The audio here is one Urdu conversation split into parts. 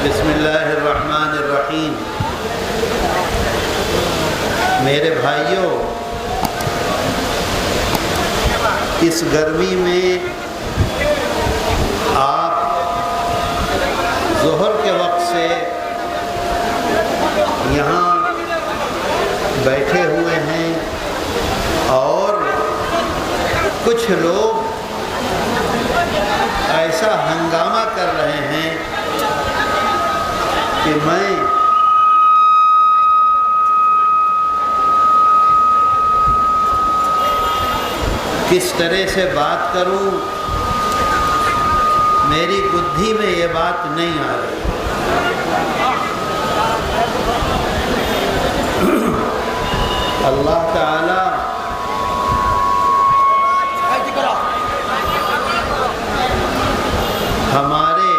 بسم اللہ الرحمن الرحیم۔ میرے بھائیوں، اس گرمی میں آپ ظہر کے وقت سے یہاں بیٹھے ہوئے ہیں اور کچھ لوگ ایسا ہنگامہ کر رہے ہیں کہ میں کس طرح سے بات کروں، میری بدھی میں یہ بات نہیں آ رہی۔ اللہ تعالی ہمارے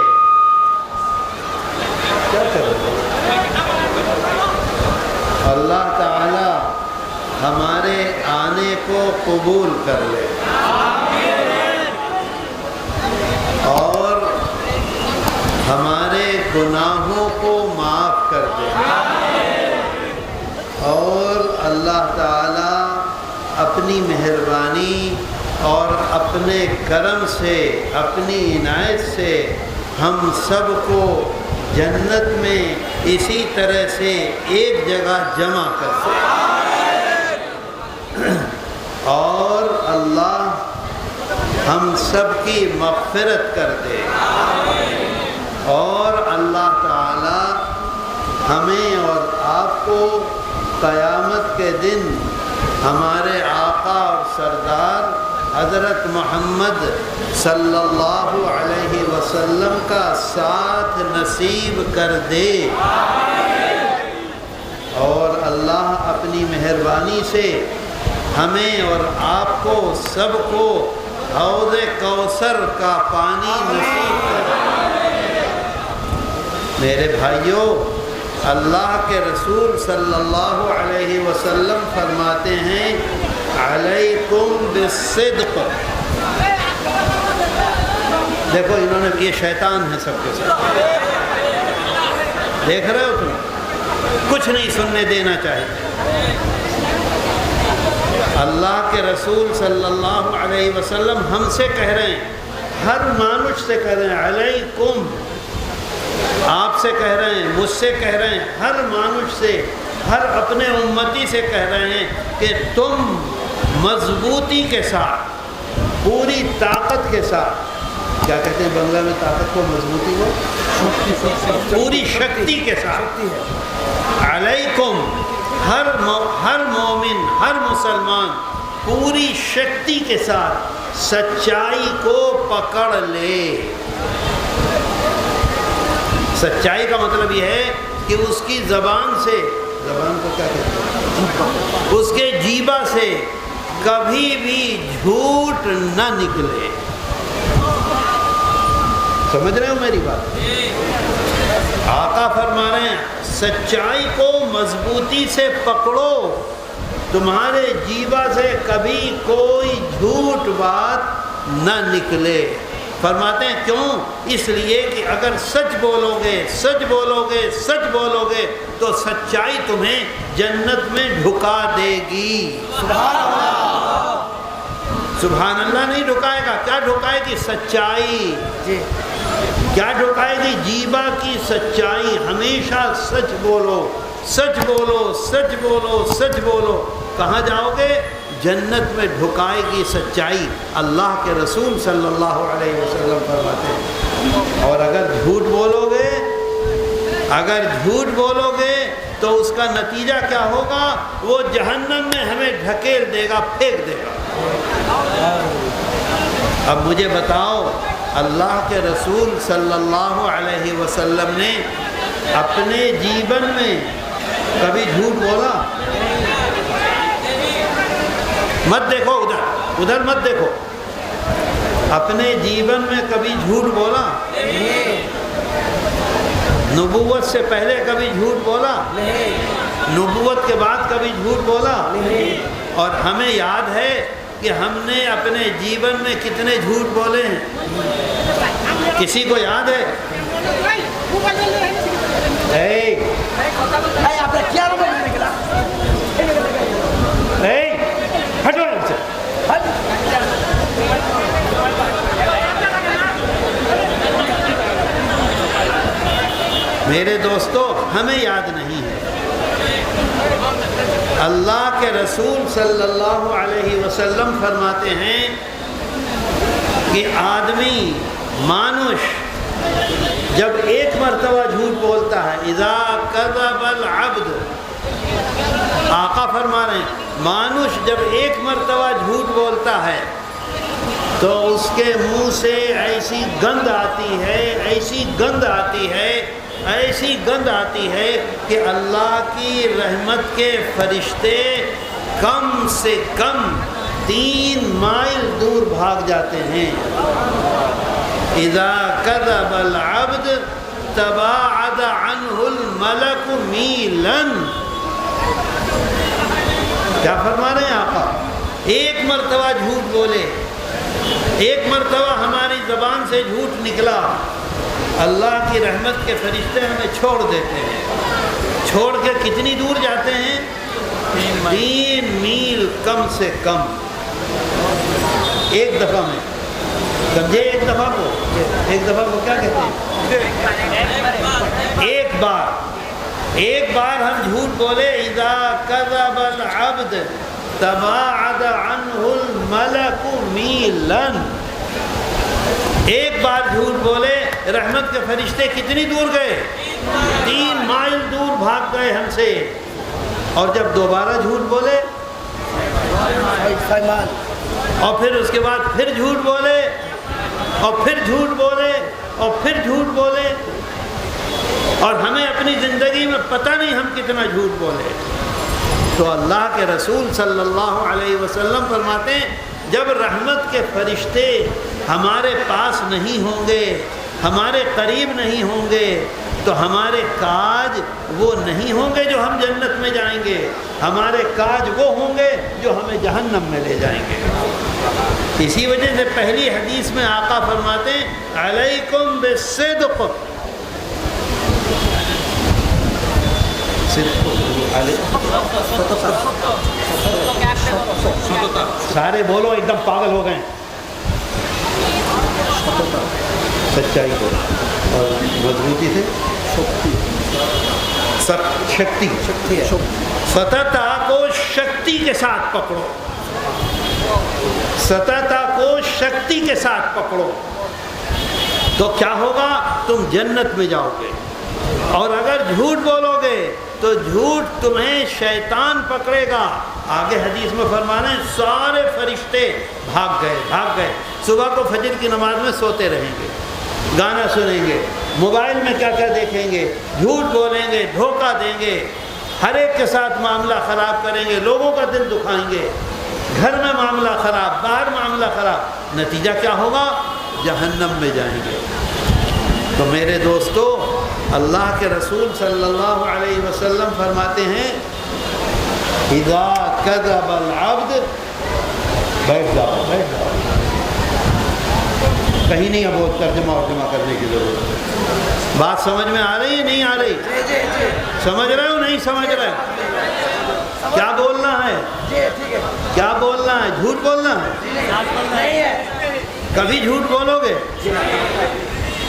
اللہ تعالی ہمارے آنے کو قبول کر لے اور ہمارے گناہوں کو معاف کر دے، اور اللہ تعالی اپنی مہربانی اور اپنے کرم سے، اپنی عنایت سے ہم سب کو جنت میں اسی طرح سے ایک جگہ جمع کر دے، اور اللہ ہم سب کی مغفرت کر دے، اور اللہ تعالی ہمیں اور آپ کو قیامت کے دن ہمارے آقا اور سردار حضرت محمد صلی اللہ علیہ وسلم کا ساتھ نصیب کر دے، اور اللہ اپنی مہربانی سے ہمیں اور آپ کو سب کو حوض کوثر کا پانی نصیب کر دے۔ میرے بھائیوں، اللہ کے رسول صلی اللہ علیہ وسلم فرماتے ہیں علیکم بالصدق۔ دیکھو انہوں نے، یہ شیطان ہے سب کے ساتھ، دیکھ رہے ہو تم، کچھ نہیں سننے دینا چاہتے۔ اللہ کے رسول صلی اللہ علیہ وسلم ہم سے کہہ رہے ہیں، ہر مانوش سے کہہ رہے ہیں علیکم، آپ سے کہہ رہے ہیں، مجھ سے کہہ رہے ہیں، ہر مانوش سے، ہر اپنے امتی سے کہہ رہے ہیں کہ تم مضبوطی کے ساتھ، پوری طاقت کے ساتھ، کیا کہتے ہیں بنگلہ میں طاقت کو، مضبوطی کو، پوری شکتی کے ساتھ، علیکم، ہر مومن، ہر مسلمان پوری شکتی کے ساتھ سچائی کو پکڑ لے۔ سچائی کا مطلب یہ ہے کہ اس کی زبان سے، زبان کو کیا کہتے ہیں، اس کے جیبہ سے کبھی بھی جھوٹ نہ نکلے۔ سمجھ رہے ہو میری بات؟ آقا فرما رہے ہیں سچائی کو مضبوطی سے پکڑو، تمہارے جیبہ سے کبھی کوئی جھوٹ بات نہ نکلے۔ فرماتے ہیں کیوں؟ اس لیے کہ اگر سچ بولو گے، سچ بولو گے، سچ بولو گے تو سچائی تمہیں جنت میں ڈھکا دے گی۔ سبحان اللہ، سبحان اللہ نہیں ڈھکائے گا، کیا ڈھکائے گی؟ سچائی۔ کیا ڈھکائے گی؟ جیبہ کی سچائی۔ ہمیشہ سچ بولو، سچ بولو، سچ بولو، سچ بولو، کہاں جاؤ گے؟ جنت میں ڈھکائے گی سچائی۔ اللہ کے رسول صلی اللہ علیہ وسلم فرماتے ہیں، اور اگر جھوٹ بولو گے، اگر جھوٹ بولو گے تو اس کا نتیجہ کیا ہوگا؟ وہ جہنم میں ہمیں ڈھکیل دے گا، پھینک دے گا۔ اب مجھے بتاؤ، اللہ کے رسول صلی اللہ علیہ وسلم نے اپنے جیون میں کبھی جھوٹ بولا؟ مت دیکھو ادھر، ادھر مت دیکھو، اپنے جیون میں کبھی جھوٹ بولا؟ نبوت سے پہلے کبھی جھوٹ بولا؟ نبوت کے بعد کبھی جھوٹ بولا؟ اور ہمیں یاد ہے کہ ہم نے اپنے جیون میں کتنے جھوٹ بولے ہیں؟ کسی کو یاد ہے؟ میرے دوستو ہمیں یاد نہیں ہے، اللہ کے رسول صلی اللہ علیہ وسلم فرماتے ہیں کہ آدمی مانوش جب ایک مرتبہ جھوٹ بولتا ہے، اذا کذب العبد، آقا فرما رہے ہیں مانوش جب ایک مرتبہ جھوٹ بولتا ہے تو اس کے منہ سے ایسی گند آتی ہے، ایسی گند آتی ہے، ایسی گند آتی ہے کہ اللہ کی رحمت کے فرشتے کم سے کم 3 مائل دور بھاگ جاتے ہیں۔ اذا کذب العبد تباعد عنہ الملک میلا۔ کیا فرما رہے ہیں آقا؟ ایک مرتبہ جھوٹ بولے، ایک مرتبہ ہماری زبان سے جھوٹ نکلا، اللہ کی رحمت کے فرشتے ہمیں چھوڑ دیتے ہیں۔ چھوڑ کے کتنی دور جاتے ہیں؟ 3 میل کم سے کم۔ ایک دفعہ میں سمجھے، ایک دفعہ کو کیا کہتے ہیں؟ ایک بار ہم جھوٹ بولے، اذا کذب العبد تباعد عنہ الملک میلا، ایک بار جھوٹ بولے رحمت کے فرشتے کتنی دور گئے؟ 3 مائل دور بھاگ گئے ہم سے۔ اور جب دوبارہ جھوٹ بولے اور پھر اس کے بعد پھر جھوٹ بولے اور پھر جھوٹ بولے اور پھر جھوٹ بولے، اور ہمیں اپنی زندگی میں پتہ نہیں ہم کتنا جھوٹ بولے۔ تو اللہ کے رسول صلی اللہ علیہ وسلم فرماتے ہیں جب رحمت کے فرشتے ہمارے پاس نہیں ہوں گے، ہمارے قریب نہیں ہوں گے، تو ہمارے کاج وہ نہیں ہوں گے جو ہم جنت میں جائیں گے، ہمارے کاج وہ ہوں گے جو ہمیں جہنم میں لے جائیں گے۔ اسی وجہ سے پہلی حدیث میں آقا فرماتے ہیں علیکم بالصدق، سارے بولو، ایک دم پاگل ہو گئے، سچائی کو اور مضبوطی سے شکتی، ستتا کو شکتی کے ساتھ پکڑو، ستتا کو شکتی کے ساتھ پکڑو، تو کیا ہوگا؟ تم جنت میں جاؤ گے۔ اور اگر جھوٹ بولو گے تو جھوٹ تمہیں شیطان پکڑے گا۔ آگے حدیث میں فرمانا ہے سارے فرشتے بھاگ گئے، صبح کو فجر کی نماز میں سوتے رہیں گے، گانا سنیں گے، موبائل میں کیا کیا دیکھیں گے، جھوٹ بولیں گے، دھوکہ دیں گے، ہر ایک کے ساتھ معاملہ خراب کریں گے، لوگوں کا دل دکھائیں گے، گھر میں معاملہ خراب، باہر معاملہ خراب، نتیجہ کیا ہوگا؟ جہنم میں جائیں گے۔ تو میرے دوستو، اللہ کے رسول صلی اللہ علیہ وسلم فرماتے ہیں اذا کذب العبد، بیٹھ جاؤ کہیں نہیں، اب وہ ترجمہ کرنے کی ضرورت ہے۔ بات سمجھ میں آ رہی ہے نہیں آ رہی؟ سمجھ رہے ہو نہیں سمجھ رہے؟ کیا بولنا ہے؟ کیا بولنا ہے؟ جھوٹ بولنا ہے؟ کبھی جھوٹ بولو گے؟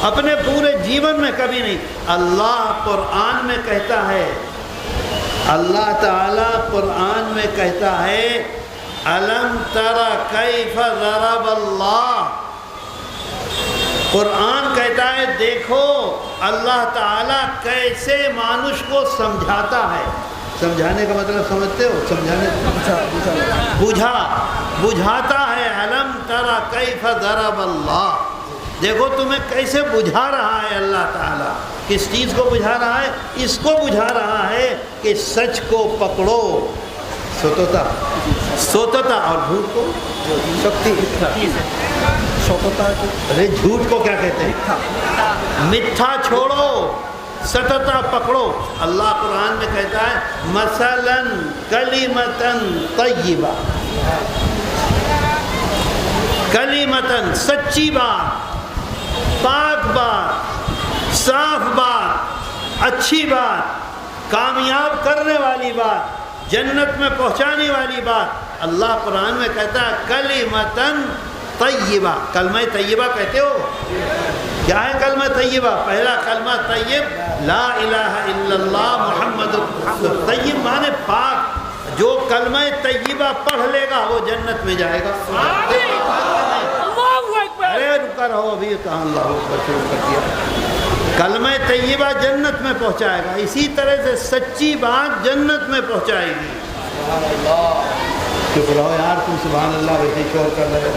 اپنے پورے جیون میں کبھی نہیں۔ اللہ قرآن میں کہتا ہے، اللہ تعالیٰ قرآن میں کہتا ہے الم تر کیف ضرب اللہ، قرآن کہتا ہے دیکھو اللہ تعالیٰ کیسے مانوش کو سمجھاتا ہے۔ سمجھانے کا مطلب سمجھتے ہو؟ سمجھانے بجھاتا ہے۔ الم تر کیف ضرب اللہ، دیکھو تمہیں کیسے بجھا رہا ہے اللہ تعالیٰ۔ کس چیز کو بجھا رہا ہے؟ اس کو بجھا رہا ہے کہ سچ کو پکڑو، سوتتا، اور جھوٹ کو شکتی، ارے جھوٹ کو کیا کہتے ہیں؟ مٹھا چھوڑو، ستتا پکڑو۔ اللہ قرآن میں کہتا ہے مثلاً کلمتاً طیبہ، کلمتاً سچی بات، پاک بات، صاف بات، اچھی بات، کامیاب کرنے والی بات، جنت میں پہنچانے والی بات۔ اللہ قرآن میں کہتا ہے کلمتاً طیبہ. کلمہ طیبہ کہتے ہو؟ کیا ہے کلمہ طیبہ؟ پہلا کلمہ طیب لا الہ الا اللہ محمد رسول اللہ. طیب مانے پاک. جو کلمہ طیبہ پڑھ لے گا وہ جنت میں جائے گا. ارے رکا رہو ابھی کہاں اللہ اکبر شروع کر دیا. کلمہ طیبہ جنت میں پہنچائے گا. اسی طرح سے سچی بات جنت میں پہنچائے گی. چپ رہو یار تم سبحان اللہ ویسے شور کر رہے ہو.